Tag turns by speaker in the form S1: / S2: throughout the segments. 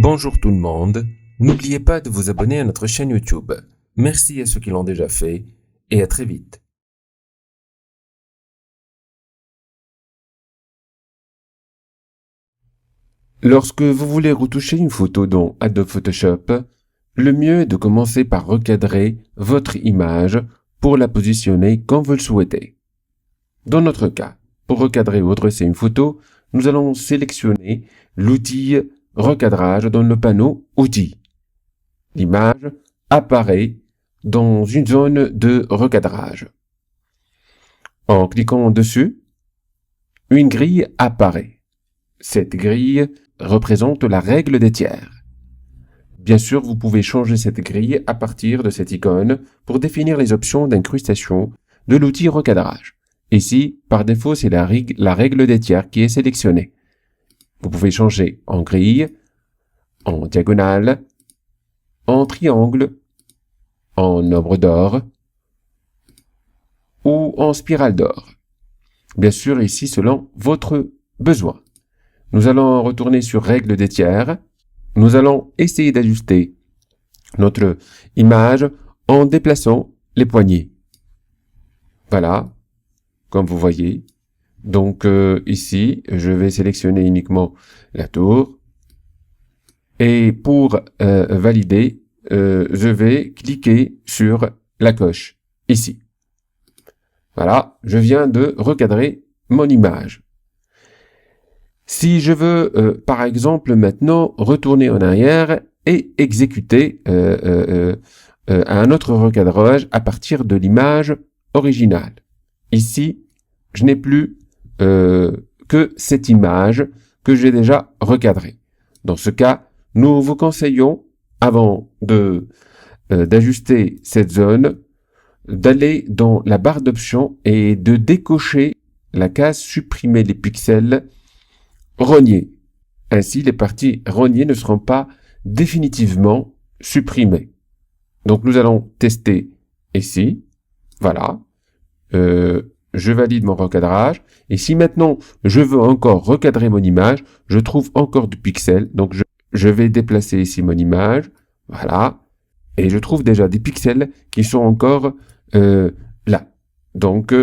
S1: Bonjour tout le monde, n'oubliez pas de vous abonner à notre chaîne YouTube. Merci à ceux qui l'ont déjà fait et à très vite. Lorsque vous voulez retoucher une photo dans Adobe Photoshop, le mieux est de commencer par recadrer votre image pour la positionner comme vous le souhaitez. Dans notre cas, pour recadrer ou redresser une photo, nous allons sélectionner l'outil recadrage dans le panneau Outils. L'image apparaît dans une zone de recadrage. En cliquant dessus, une grille apparaît. Cette grille représente la règle des tiers. Bien sûr, vous pouvez changer cette grille à partir de cette icône pour définir les options d'incrustation de l'outil recadrage. Ici, par défaut, c'est la règle des tiers qui est sélectionnée. Vous pouvez changer en grille, en diagonale, en triangle, en nombre d'or ou en spirale d'or. Bien sûr, ici, selon votre besoin. Nous allons retourner sur règle des tiers. Nous allons essayer d'ajuster notre image en déplaçant les poignées. Voilà, comme vous voyez. Donc ici, je vais sélectionner uniquement la tour. Et pour valider, je vais cliquer sur la coche, ici. Voilà, je viens de recadrer mon image. Si je veux, par exemple, maintenant retourner en arrière et exécuter un autre recadrage à partir de l'image originale. Ici, je n'ai plus que cette image que j'ai déjà recadrée. Dans ce cas, nous vous conseillons, avant d'ajuster cette zone, d'aller dans la barre d'options et de décocher la case supprimer les pixels rognés. Ainsi, les parties rognées ne seront pas définitivement supprimées. Donc, nous allons tester ici. Voilà. Je valide mon recadrage. Et si maintenant, je veux encore recadrer mon image, je trouve encore du pixel. Donc, je vais déplacer ici mon image. Voilà. Et je trouve déjà des pixels qui sont encore là. Donc,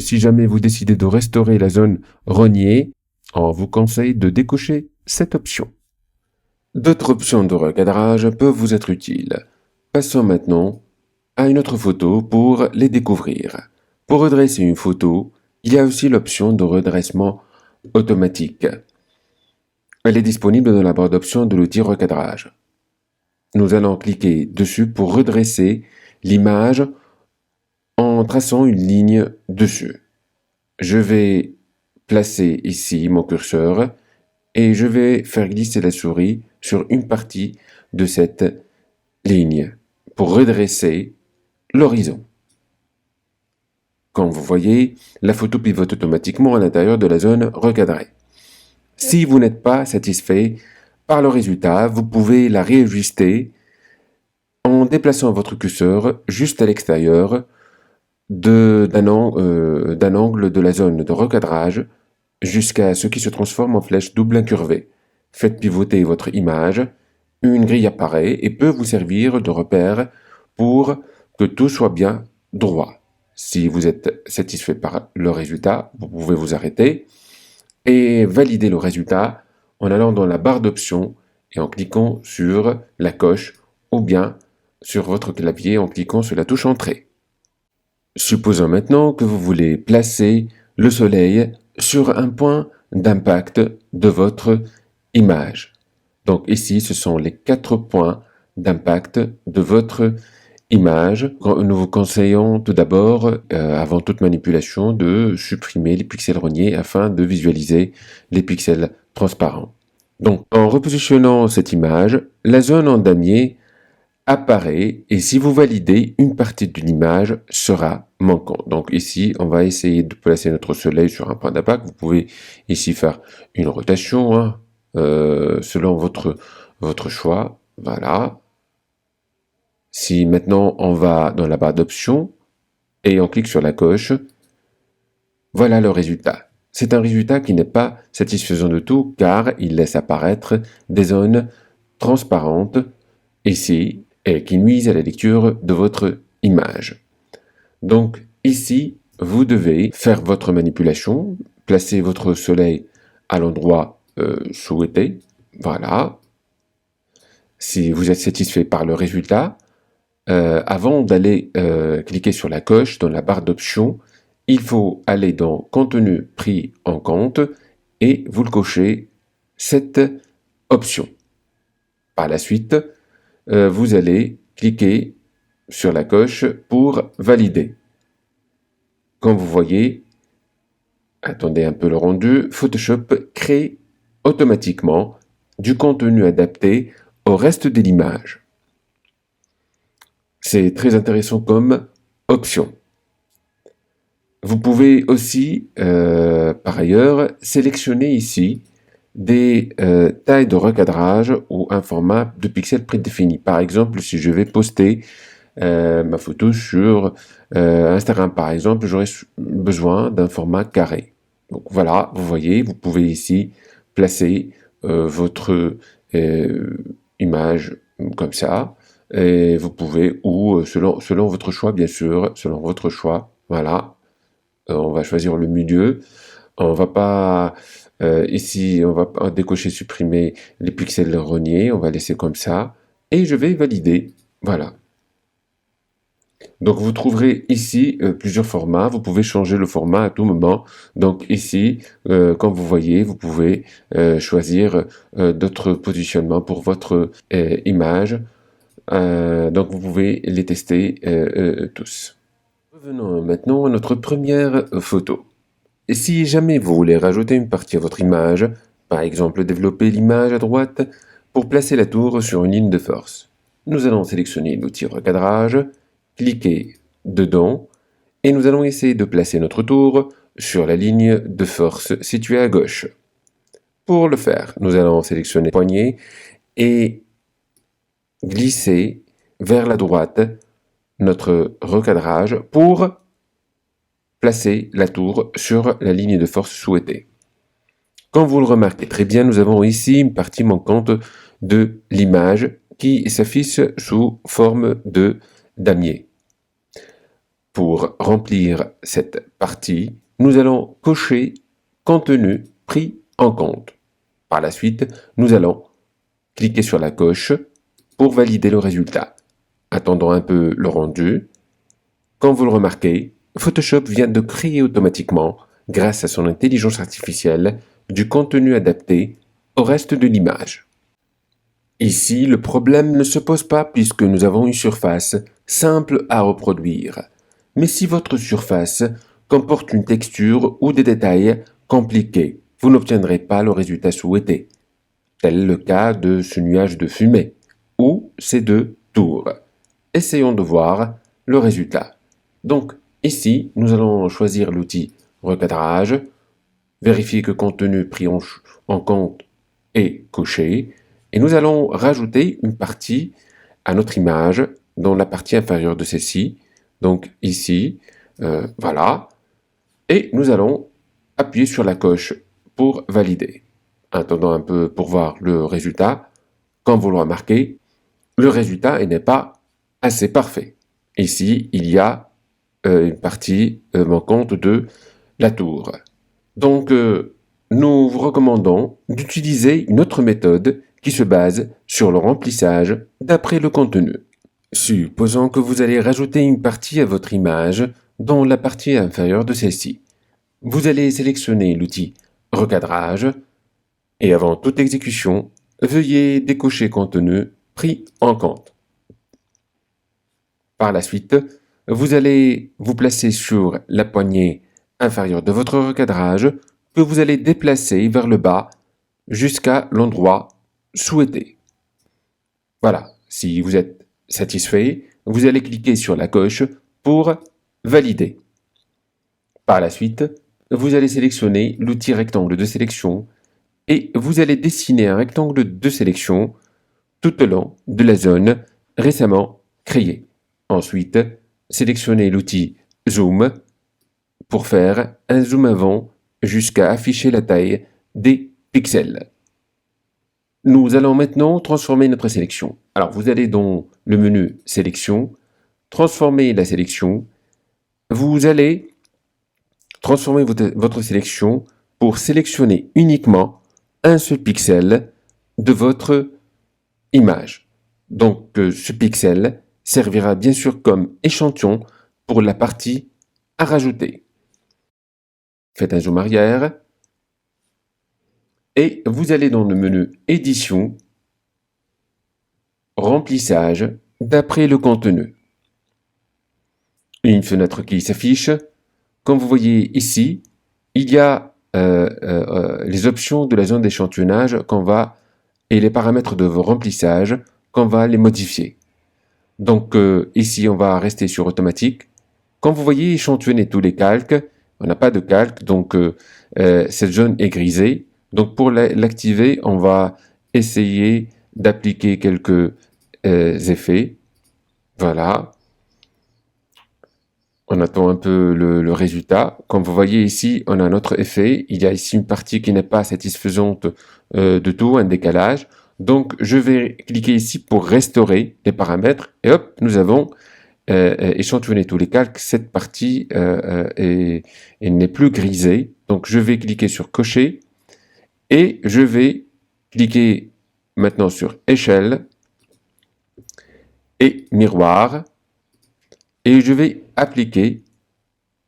S1: si jamais vous décidez de restaurer la zone rognée, on vous conseille de décocher cette option. D'autres options de recadrage peuvent vous être utiles. Passons maintenant à une autre photo pour les découvrir. Pour redresser une photo, il y a aussi l'option de redressement automatique. Elle est disponible dans la barre d'options de l'outil recadrage. Nous allons cliquer dessus pour redresser l'image en traçant une ligne dessus. Je vais placer ici mon curseur et je vais faire glisser la souris sur une partie de cette ligne pour redresser l'horizon. Comme vous voyez, la photo pivote automatiquement à l'intérieur de la zone recadrée. Si vous n'êtes pas satisfait par le résultat, vous pouvez la réajuster en déplaçant votre curseur juste à l'extérieur d'un angle de la zone de recadrage jusqu'à ce qu'il se transforme en flèche double incurvée. Faites pivoter votre image, une grille apparaît et peut vous servir de repère pour que tout soit bien droit. Si vous êtes satisfait par le résultat, vous pouvez vous arrêter et valider le résultat en allant dans la barre d'options et en cliquant sur la coche ou bien sur votre clavier en cliquant sur la touche Entrée. Supposons maintenant que vous voulez placer le soleil sur un point d'impact de votre image. Donc ici, ce sont les 4 points d'impact de votre image. Nous vous conseillons tout d'abord, avant toute manipulation, de supprimer les pixels rognés afin de visualiser les pixels transparents. Donc, en repositionnant cette image, la zone en damier apparaît et si vous validez, une partie de l'image sera manquante. Donc ici, on va essayer de placer notre soleil sur un point d'impact. Vous pouvez ici faire une rotation selon votre choix. Voilà. Si maintenant on va dans la barre d'options et on clique sur la coche, voilà le résultat. C'est un résultat qui n'est pas satisfaisant de tout car il laisse apparaître des zones transparentes ici et qui nuisent à la lecture de votre image. Donc ici, vous devez faire votre manipulation, placer votre soleil à l'endroit souhaité. Voilà. Si vous êtes satisfait par le résultat, avant d'aller cliquer sur la coche dans la barre d'options, il faut aller dans Contenu pris en compte et vous le cochez cette option. Par la suite, vous allez cliquer sur la coche pour valider. Comme vous voyez, attendez un peu le rendu, Photoshop crée automatiquement du contenu adapté au reste de l'image. C'est très intéressant comme option. Vous pouvez aussi, par ailleurs, sélectionner ici des tailles de recadrage ou un format de pixels prédéfini. Par exemple, si je vais poster ma photo sur Instagram, par exemple, j'aurai besoin d'un format carré. Donc voilà, vous voyez, vous pouvez ici placer votre image comme ça. Et vous pouvez, ou selon votre choix, bien sûr, selon votre choix, voilà, on va choisir le milieu. On va pas, ici, on va pas décocher, supprimer les pixels rognés, on va laisser comme ça, et je vais valider, voilà. Donc vous trouverez ici plusieurs formats, vous pouvez changer le format à tout moment. Donc ici, comme vous voyez, vous pouvez choisir d'autres positionnements pour votre image. Donc vous pouvez les tester tous. Revenons maintenant à notre première photo. Et si jamais vous voulez rajouter une partie à votre image, par exemple développer l'image à droite pour placer la tour sur une ligne de force, nous allons sélectionner l'outil recadrage, cliquer dedans et nous allons essayer de placer notre tour sur la ligne de force située à gauche. Pour le faire, nous allons sélectionner le poignet et glisser vers la droite notre recadrage pour placer la tour sur la ligne de force souhaitée. Comme vous le remarquez très bien, nous avons ici une partie manquante de l'image qui s'affiche sous forme de damier. Pour remplir cette partie, nous allons cocher Contenu pris en compte. Par la suite, nous allons cliquer sur la coche pour valider le résultat. Attendons un peu le rendu. Comme vous le remarquez, Photoshop vient de créer automatiquement, grâce à son intelligence artificielle, du contenu adapté au reste de l'image. Ici, le problème ne se pose pas puisque nous avons une surface simple à reproduire. Mais si votre surface comporte une texture ou des détails compliqués, vous n'obtiendrez pas le résultat souhaité. Tel le cas de ce nuage de fumée ou ces deux tours. Essayons de voir le résultat. Donc, ici, nous allons choisir l'outil recadrage, vérifier que contenu pris en compte est coché, et nous allons rajouter une partie à notre image dans la partie inférieure de celle-ci. Donc ici, voilà, et nous allons appuyer sur la coche pour valider. Attendons un peu pour voir le résultat. Comme vous le remarquez, le résultat n'est pas assez parfait. Ici, il y a une partie manquante de la tour. Donc, nous vous recommandons d'utiliser une autre méthode qui se base sur le remplissage d'après le contenu. Supposons que vous allez rajouter une partie à votre image dans la partie inférieure de celle-ci. Vous allez sélectionner l'outil Recadrage et avant toute exécution, veuillez décocher Contenu pris en compte. Par la suite, vous allez vous placer sur la poignée inférieure de votre recadrage que vous allez déplacer vers le bas jusqu'à l'endroit souhaité. Voilà, si vous êtes satisfait, vous allez cliquer sur la coche pour valider. Par la suite, vous allez sélectionner l'outil rectangle de sélection et vous allez dessiner un rectangle de sélection tout au long de la zone récemment créée. Ensuite, sélectionnez l'outil Zoom pour faire un zoom avant jusqu'à afficher la taille des pixels. Nous allons maintenant transformer notre sélection. Alors, vous allez dans le menu Sélection, transformer la sélection. Vous allez transformer votre sélection pour sélectionner uniquement un seul pixel de votre image. Donc, ce pixel servira bien sûr comme échantillon pour la partie à rajouter. Faites un zoom arrière et vous allez dans le menu Édition, Remplissage d'après le contenu. Une fenêtre qui s'affiche. Comme vous voyez ici, il y a les options de la zone d'échantillonnage et les paramètres de vos remplissages qu'on va les modifier. Donc ici, on va rester sur automatique. Comme vous voyez, échantillonner tous les calques. On n'a pas de calque, donc cette zone est grisée. Donc pour l'activer, on va essayer d'appliquer quelques effets. Voilà. On attend un peu le résultat. Comme vous voyez ici, on a un autre effet. Il y a ici une partie qui n'est pas satisfaisante de tout, un décalage. Donc, je vais cliquer ici pour restaurer les paramètres. Et hop, nous avons échantillonné tous les calques. Cette partie n'est plus grisée. Donc, je vais cliquer sur Cocher. Et je vais cliquer maintenant sur Échelle et Miroir. Et je vais appliquer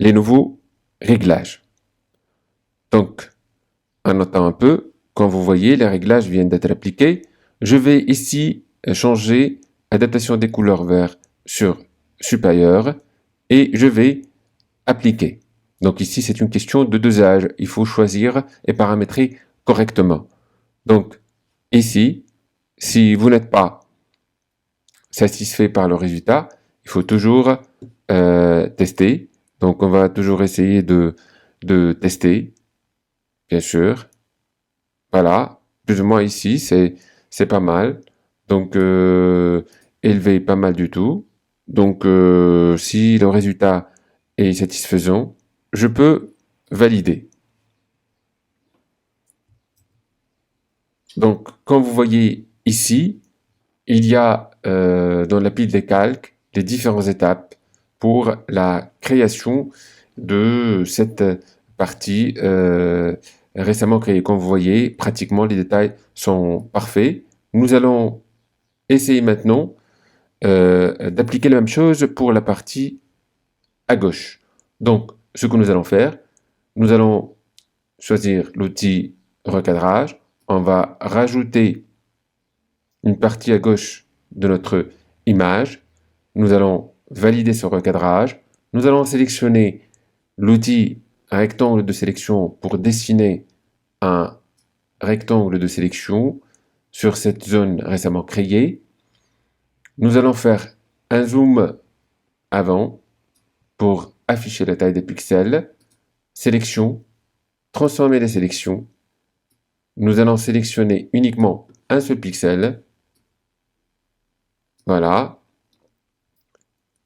S1: les nouveaux réglages. Donc, en attendant un peu, quand vous voyez, les réglages viennent d'être appliqués. Je vais ici changer adaptation des couleurs vert sur supérieur et je vais appliquer. Donc ici, c'est une question de dosage. Il faut choisir et paramétrer correctement. Donc, ici, si vous n'êtes pas satisfait par le résultat, il faut toujours tester. Donc, on va toujours essayer de tester, bien sûr. Voilà, plus ou moins ici, c'est pas mal. Donc, élevé, pas mal du tout. Donc, si le résultat est satisfaisant, je peux valider. Donc, comme vous voyez ici, il y a dans la pile des calques les différentes étapes pour la création de cette partie récemment créée. Comme vous voyez, pratiquement les détails sont parfaits. Nous allons essayer maintenant d'appliquer la même chose pour la partie à gauche. Donc, ce que nous allons faire, nous allons choisir l'outil recadrage. On va rajouter une partie à gauche de notre image. Nous allons valider ce recadrage. Nous allons sélectionner l'outil rectangle de sélection pour dessiner un rectangle de sélection sur cette zone récemment créée. Nous allons faire un zoom avant pour afficher la taille des pixels. Sélection, transformer les sélections. Nous allons sélectionner uniquement un seul pixel. Voilà.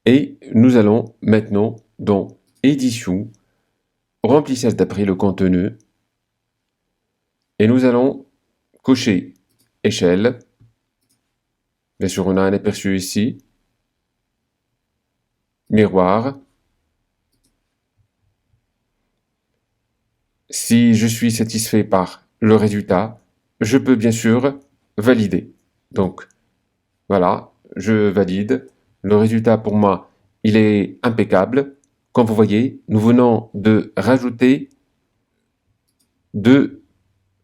S1: Et nous allons maintenant dans Édition, Remplissage d'après le contenu. Et nous allons cocher Échelle. Bien sûr, on a un aperçu ici. Miroir. Si je suis satisfait par le résultat, je peux bien sûr valider. Donc, voilà, je valide. Le résultat pour moi, il est impeccable. Comme vous voyez, nous venons de rajouter 2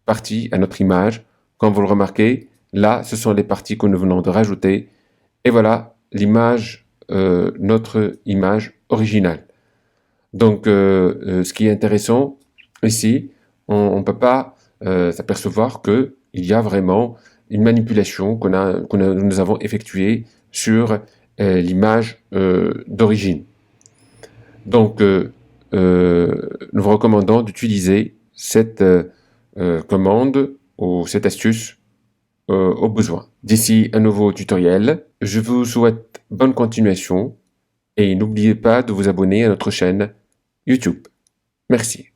S1: parties à notre image. Comme vous le remarquez, là, ce sont les parties que nous venons de rajouter. Et voilà l'image, notre image originale. Donc, ce qui est intéressant ici, on ne peut pas s'apercevoir qu'il y a vraiment une manipulation que nous avons effectuée sur l'image d'origine. Donc, nous vous recommandons d'utiliser cette commande ou cette astuce au besoin. D'ici un nouveau tutoriel, je vous souhaite bonne continuation et n'oubliez pas de vous abonner à notre chaîne YouTube. Merci.